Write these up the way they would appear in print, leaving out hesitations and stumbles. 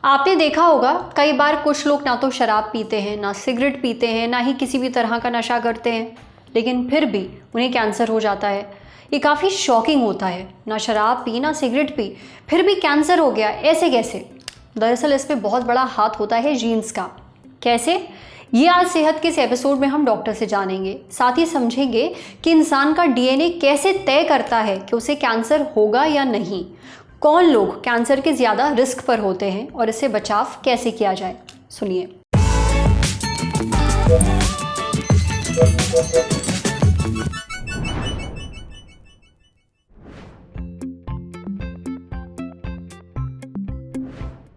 आपने देखा होगा कई बार कुछ लोग ना तो शराब पीते हैं, ना सिगरेट पीते हैं, ना ही किसी भी तरह का नशा करते हैं, लेकिन फिर भी उन्हें कैंसर हो जाता है। ये काफ़ी शॉकिंग होता है। ना शराब पी, ना सिगरेट पी, फिर भी कैंसर हो गया, ऐसे कैसे? दरअसल इस पे बहुत बड़ा हाथ होता है जीन्स का। कैसे? ये आज सेहत के इस एपिसोड में हम डॉक्टर से जानेंगे। साथ ही समझेंगे कि इंसान का डीएनए कैसे तय करता है कि उसे कैंसर होगा या नहीं। कौन लोग कैंसर के ज़्यादा रिस्क पर होते हैं और इससे बचाव कैसे किया जाए, सुनिए।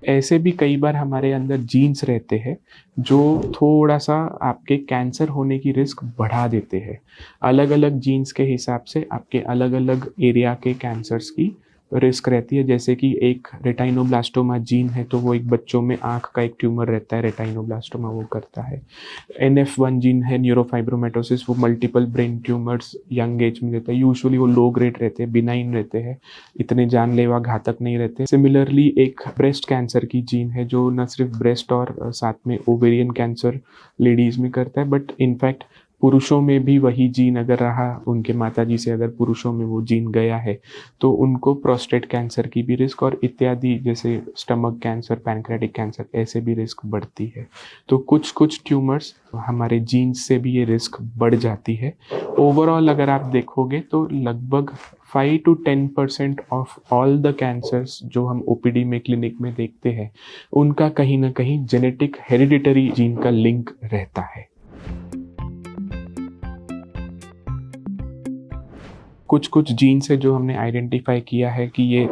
ऐसे भी कई बार हमारे अंदर जीन्स रहते हैं जो थोड़ा सा आपके कैंसर होने की रिस्क बढ़ा देते हैं। अलग अलग जीन्स के हिसाब से आपके अलग अलग एरिया के कैंसर्स की रिस्क रहती है। जैसे कि एक रेटाइनोब्लास्टोमा जीन है तो वो एक बच्चों में आँख का एक ट्यूमर रहता है, रेटाइनोब्लास्टोमा वो करता है। NF1 जीन है न्यूरोफाइब्रोमेटोसिस, वो multiple brain tumours young age में देता है। यूजुअली वो लो ग्रेड रहते हैं, बिनाइन रहते हैं, इतने जानलेवा घातक नहीं रहते। सिमिलरली एक ब्रेस्ट कैंसर की जीन है जो न सिर्फ ब्रेस्ट और साथ में ओवेरियन कैंसर लेडीज में करता है, बट इनफैक्ट पुरुषों में भी वही जीन अगर रहा, उनके माताजी से अगर पुरुषों में वो जीन गया है तो उनको प्रोस्टेट कैंसर की भी रिस्क और इत्यादि जैसे स्टमक कैंसर, पैनक्रेटिक कैंसर ऐसे भी रिस्क बढ़ती है। तो कुछ कुछ ट्यूमर्स हमारे जीन्स से भी ये रिस्क बढ़ जाती है। ओवरऑल अगर आप देखोगे तो लगभग 5 to 10% of all the cancers जो हम OPD में क्लिनिक में देखते हैं उनका कहीं ना कहीं जेनेटिक हेरिडिटरी जीन का लिंक रहता है। कुछ कुछ जीन्स है जो हमने आइडेंटिफाई किया है कि ये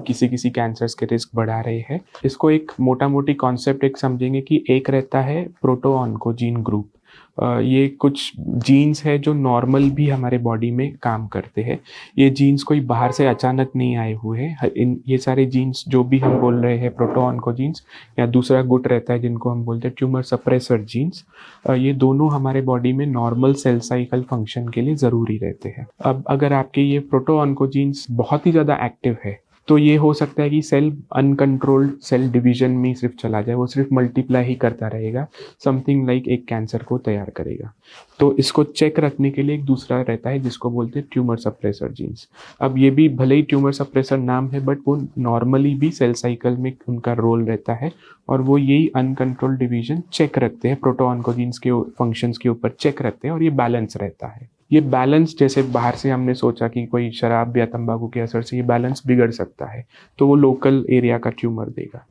किसी किसी कैंसर्स के रिस्क बढ़ा रहे हैं। इसको एक मोटा मोटी कॉन्सेप्ट एक समझेंगे कि एक रहता है प्रोटोऑन्कोजीन ग्रुप। ये कुछ जीन्स है जो नॉर्मल भी हमारे बॉडी में काम करते हैं। ये जीन्स कोई बाहर से अचानक नहीं आए हुए हैं। ये सारे जीन्स जो भी हम बोल रहे हैं प्रोटोऑन्कोजीन्स, या दूसरा गुट रहता है जिनको हम बोलते हैं ट्यूमर सप्रेसर जीन्स, ये दोनों हमारे बॉडी में नॉर्मल सेल साइकिल फंक्शन के लिए ज़रूरी रहते हैं। अब अगर आपके ये प्रोटोऑन्कोजीन्स बहुत ही ज़्यादा एक्टिव है तो ये हो सकता है कि सेल अनकंट्रोल्ड सेल डिवीजन में सिर्फ चला जाए, वो सिर्फ मल्टीप्लाई ही करता रहेगा, समथिंग लाइक एक कैंसर को तैयार करेगा। तो इसको चेक रखने के लिए एक दूसरा रहता है जिसको बोलते हैं ट्यूमर सप्रेसर जीन्स। अब ये भी भले ही ट्यूमर सप्रेसर नाम है बट वो नॉर्मली भी सेल साइकिल में उनका रोल रहता है और वो यही अनकंट्रोल्ड डिवीजन चेक रखते हैं, प्रोटोऑन्कोजीन्स के फंक्शंस के ऊपर चेक रखते हैं और ये बैलेंस रहता है। ये बैलेंस जैसे बाहर से हमने सोचा कि कोई शराब या तंबाकू के असर से ये बैलेंस बिगड़ सकता है तो वो लोकल एरिया का ट्यूमर देगा।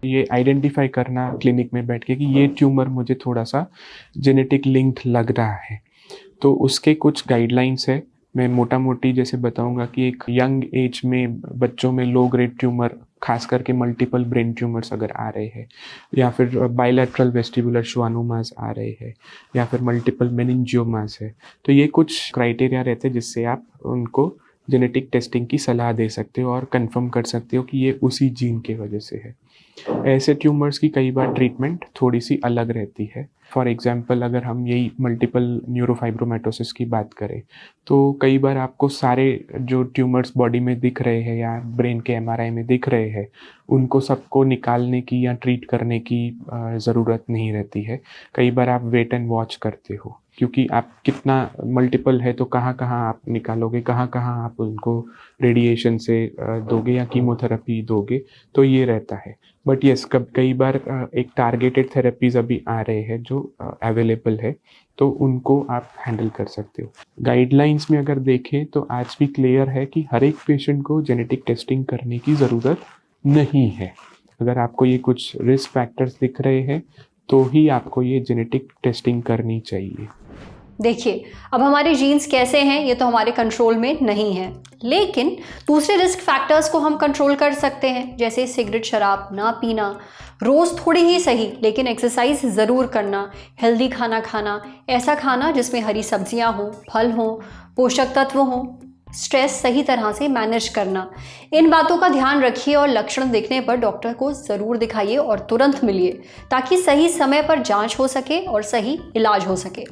ये आइडेंटिफाई करना क्लिनिक में बैठ के कि ये ट्यूमर मुझे थोड़ा सा जेनेटिक लिंक लग रहा है, तो उसके कुछ गाइडलाइंस है। मैं मोटा मोटी जैसे बताऊंगा कि एक यंग एज में बच्चों में लो ग्रेड ट्यूमर, खास करके मल्टीपल ब्रेन ट्यूमर्स अगर आ रहे हैं, या फिर बायलैटरल वेस्टिबुलर श्वानोमास आ रहे हैं, या फिर मल्टीपल मेनिंजियोमास है, तो ये कुछ क्राइटेरिया रहते हैं जिससे आप उनको जेनेटिक टेस्टिंग की सलाह दे सकते हो और कंफर्म कर सकते हो कि ये उसी जीन के वजह से है। ऐसे ट्यूमर्स की कई बार ट्रीटमेंट थोड़ी सी अलग रहती है। फॉर एग्जांपल अगर हम यही मल्टीपल न्यूरोफाइब्रोमेटोसिस की बात करें तो कई बार आपको सारे जो ट्यूमर्स बॉडी में दिख रहे हैं या ब्रेन के MRI में दिख रहे हैं उनको सबको निकालने की या ट्रीट करने की ज़रूरत नहीं रहती है। कई बार आप वेट एंड वॉच करते हो क्योंकि आप कितना मल्टीपल है तो कहाँ कहाँ आप निकालोगे, कहाँ कहाँ आप उनको रेडिएशन से दोगे या कीमोथेरेपी दोगे, तो ये रहता है। बट यस, कई बार एक टारगेटेड थेरेपीज अभी आ रहे हैं जो अवेलेबल है, तो उनको आप हैंडल कर सकते हो। गाइडलाइंस में अगर देखें तो आज भी क्लियर है कि हर एक पेशेंट को जेनेटिक टेस्टिंग करने की ज़रूरत नहीं है। अगर आपको ये कुछ रिस्क फैक्टर्स दिख रहे हैं तो ही आपको ये जेनेटिक टेस्टिंग करनी चाहिए। देखिए, अब हमारे जीन्स कैसे हैं ये तो हमारे कंट्रोल में नहीं है, लेकिन दूसरे रिस्क फैक्टर्स को हम कंट्रोल कर सकते हैं, जैसे सिगरेट शराब ना पीना, रोज़ थोड़ी ही सही लेकिन एक्सरसाइज ज़रूर करना, हेल्दी खाना खाना, ऐसा खाना जिसमें हरी सब्जियां हों, फल हों, पोषक तत्व हों, स्ट्रेस सही तरह से मैनेज करना। इन बातों का ध्यान रखिए और लक्षण दिखने पर डॉक्टर को ज़रूर दिखाइए और तुरंत मिलिए ताकि सही समय पर जांच हो सके और सही इलाज हो सके।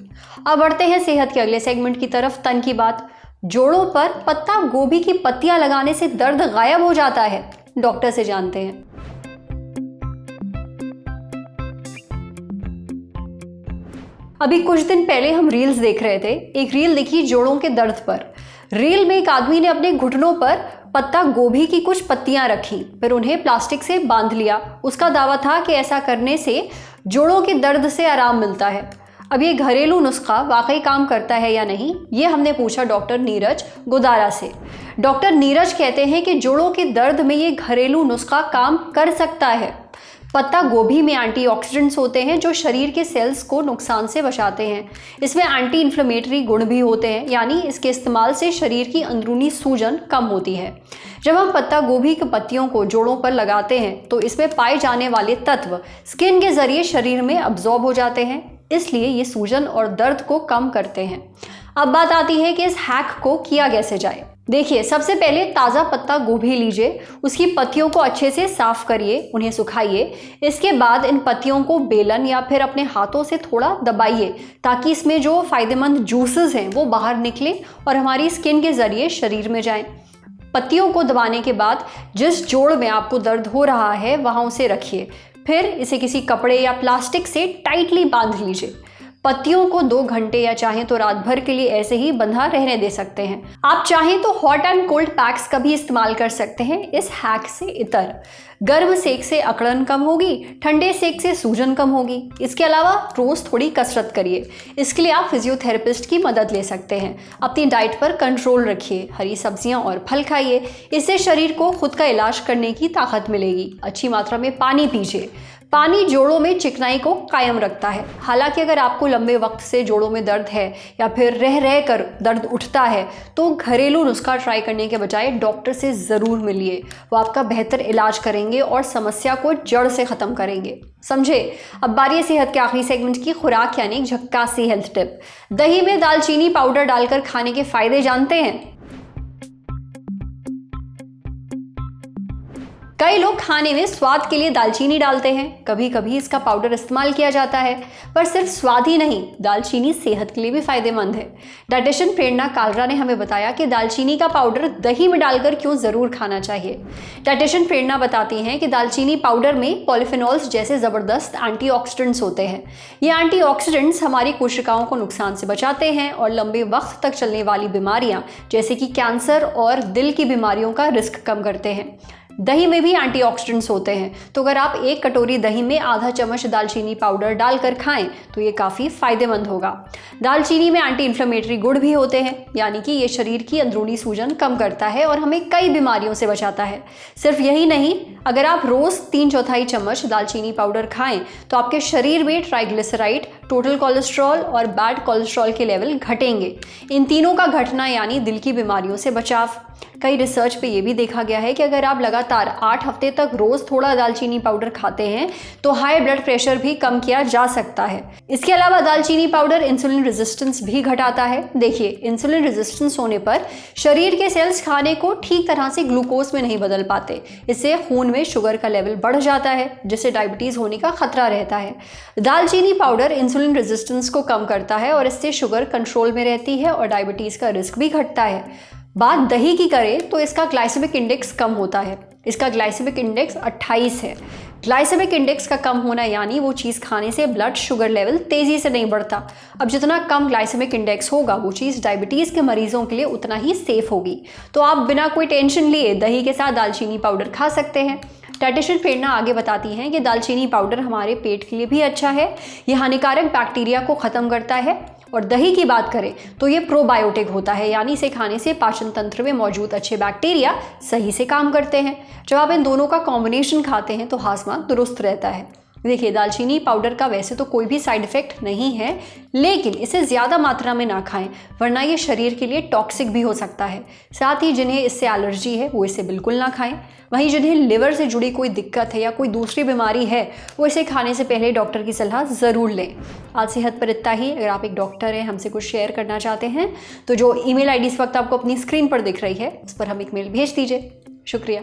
अब बढ़ते हैं सेहत के अगले सेगमेंट की तरफ, तन की बात। जोड़ों पर पत्ता गोभी की पत्तियां लगाने से दर्द गायब हो जाता है? डॉक्टर से जानते हैं। अभी कुछ दिन पहले हम रील्स देख रहे थे। एक रील दिखी जोड़ों के दर्द पर। रील में एक आदमी ने अपने घुटनों पर पत्ता गोभी की कुछ पत्तियां रखी, फिर उन्हें प्लास्टिक से बांध लिया। उसका दावा था कि ऐसा करने से जोड़ों के दर्द से आराम मिलता है। अब ये घरेलू नुस्खा वाकई काम करता है या नहीं, ये हमने पूछा डॉक्टर नीरज गोदारा से। डॉक्टर नीरज कहते हैं कि जोड़ों के दर्द में ये घरेलू नुस्खा काम कर सकता है। पत्ता गोभी में एंटीऑक्सीडेंट्स होते हैं जो शरीर के सेल्स को नुकसान से बचाते हैं। इसमें एंटी इन्फ्लेमेटरी गुण भी होते हैं, यानी इसके इस्तेमाल से शरीर की अंदरूनी सूजन कम होती है। जब हम पत्ता गोभी की पत्तियों को जोड़ों पर लगाते हैं तो इसमें पाए जाने वाले तत्व स्किन के जरिए शरीर में अब्जॉर्ब हो जाते हैं, इसलिए ये सूजन और दर्द को कम करते हैं। अब बात आती है कि इस हैक को किया कैसे जाए। देखिए, सबसे पहले ताज़ा पत्ता गोभी लीजिए, उसकी पत्तियों को अच्छे से साफ करिए, उन्हें सुखाइए। इसके बाद इन पत्तियों को बेलन या फिर अपने हाथों से थोड़ा दबाइए ताकि इसमें जो फायदेमंद जूसेस हैं वो बाहर निकलें और हमारी स्किन के जरिए शरीर में जाएं। पत्तियों को दबाने के बाद जिस जोड़ में आपको दर्द हो रहा है वहाँ उसे रखिए, फिर इसे किसी कपड़े या प्लास्टिक से टाइटली बांध लीजिए। पत्तियों को 2 घंटे या चाहें तो रात भर के लिए ऐसे ही बंधा रहने दे सकते हैं। आप चाहें तो हॉट एंड कोल्ड पैक्स का भी इस्तेमाल कर सकते हैं इस हैक से इतर। गर्म सेक से अकड़न कम होगी, ठंडे सेक से सूजन कम होगी। इसके अलावा रोज थोड़ी कसरत करिए। इसके लिए आप फिजियोथेरेपिस्ट की मदद ले सकते हैं। अपनी डाइट पर कंट्रोल रखिए, हरी सब्जियां और फल खाइए। इससे शरीर को खुद का इलाज करने की ताकत मिलेगी। अच्छी मात्रा में पानी पीजिए। पानी जोड़ों में चिकनाई को कायम रखता है। हालांकि अगर आपको लंबे वक्त से जोड़ों में दर्द है या फिर रह रह कर दर्द उठता है तो घरेलू नुस्खा ट्राई करने के बजाय डॉक्टर से ज़रूर मिलिए। वो आपका बेहतर इलाज करेंगे और समस्या को जड़ से ख़त्म करेंगे। समझे? अब बारी है सेहत के आखिरी सेगमेंट की, खुराक यानी झक्कासी हेल्थ टिप। दही में दालचीनी पाउडर डालकर खाने के फायदे जानते हैं? कई लोग खाने में स्वाद के लिए दालचीनी डालते हैं। कभी कभी इसका पाउडर इस्तेमाल किया जाता है, पर सिर्फ स्वाद ही नहीं, दालचीनी सेहत के लिए भी फायदेमंद है। डाइटिशियन प्रेरणा कालरा ने हमें बताया कि दालचीनी का पाउडर दही में डालकर क्यों ज़रूर खाना चाहिए। डाइटिशियन प्रेरणा बताती हैं कि दालचीनी पाउडर में पॉलीफेनॉल्स जैसे ज़बरदस्त एंटीऑक्सीडेंट्स होते हैं। ये एंटीऑक्सीडेंट्स हमारी कोशिकाओं को नुकसान से बचाते हैं और लंबे वक्त तक चलने वाली बीमारियां जैसे कि कैंसर और दिल की बीमारियों का रिस्क कम करते हैं। दही में भी एंटीऑक्सीडेंट्स होते हैं, तो अगर आप 1 कटोरी दही में आधा चम्मच दालचीनी पाउडर डालकर खाएं तो ये काफ़ी फायदेमंद होगा। दालचीनी में एंटी इन्फ्लेमेटरी गुण भी होते हैं, यानी कि ये शरीर की अंदरूनी सूजन कम करता है और हमें कई बीमारियों से बचाता है। सिर्फ यही नहीं, अगर आप रोज़ 3/4 चम्मच दालचीनी पाउडर खाएं तो आपके शरीर में ट्राइग्लिसराइड, टोटल कोलेस्ट्रॉल और बैड कोलेस्ट्रॉल के लेवल घटेंगे। इन तीनों का घटना यानी दिल की बीमारियों से बचाव। कई रिसर्च पे ये भी देखा गया है कि अगर आप लगातार 8 हफ्ते तक रोज थोड़ा दालचीनी पाउडर खाते हैं तो हाई ब्लड प्रेशर भी कम किया जा सकता है। इसके अलावा दालचीनी पाउडर इंसुलिन रेजिस्टेंस भी घटाता है। देखिए, इंसुलिन रेजिस्टेंस होने पर शरीर के सेल्स खाने को ठीक तरह से ग्लूकोज में नहीं बदल पाते। इससे खून में शुगर का लेवल बढ़ जाता है, जिससे डायबिटीज होने का खतरा रहता है। दालचीनी पाउडर इंसुलिन रेजिस्टेंस को कम करता है और इससे शुगर कंट्रोल में रहती है और डायबिटीज का रिस्क भी घटता है। बात दही की करें तो इसका ग्लाइसेमिक इंडेक्स कम होता है। इसका ग्लाइसेमिक इंडेक्स 28 है। ग्लाइसेमिक इंडेक्स का कम होना यानी वो चीज़ खाने से ब्लड शुगर लेवल तेज़ी से नहीं बढ़ता। अब जितना कम ग्लाइसेमिक इंडेक्स होगा वो चीज़ डायबिटीज़ के मरीजों के लिए उतना ही सेफ होगी। तो आप बिना कोई टेंशन लिए दही के साथ दालचीनी पाउडर खा सकते हैं। डाइटिशियन प्रेरणा आगे बताती हैं कि दालचीनी पाउडर हमारे पेट के लिए भी अच्छा है। ये हानिकारक बैक्टीरिया को ख़त्म करता है। और दही की बात करें तो ये प्रोबायोटिक होता है, यानी इसे खाने से पाचन तंत्र में मौजूद अच्छे बैक्टीरिया सही से काम करते हैं। जब आप इन दोनों का कॉम्बिनेशन खाते हैं तो हाजमा दुरुस्त रहता है। देखिए, दालचीनी पाउडर का वैसे तो कोई भी साइड इफेक्ट नहीं है, लेकिन इसे ज़्यादा मात्रा में ना खाएं, वरना ये शरीर के लिए टॉक्सिक भी हो सकता है। साथ ही जिन्हें इससे एलर्जी है वो इसे बिल्कुल ना खाएं। वहीं जिन्हें लिवर से जुड़ी कोई दिक्कत है या कोई दूसरी बीमारी है वो इसे खाने से पहले डॉक्टर की सलाह ज़रूर लें। आज सेहत पर इतना ही। अगर आप एक डॉक्टर हैं, हमसे कुछ शेयर करना चाहते हैं तो जो ईमेल आईडी इस वक्त आपको अपनी स्क्रीन पर दिख रही है उस पर हम एक मेल भेज दीजिए। शुक्रिया।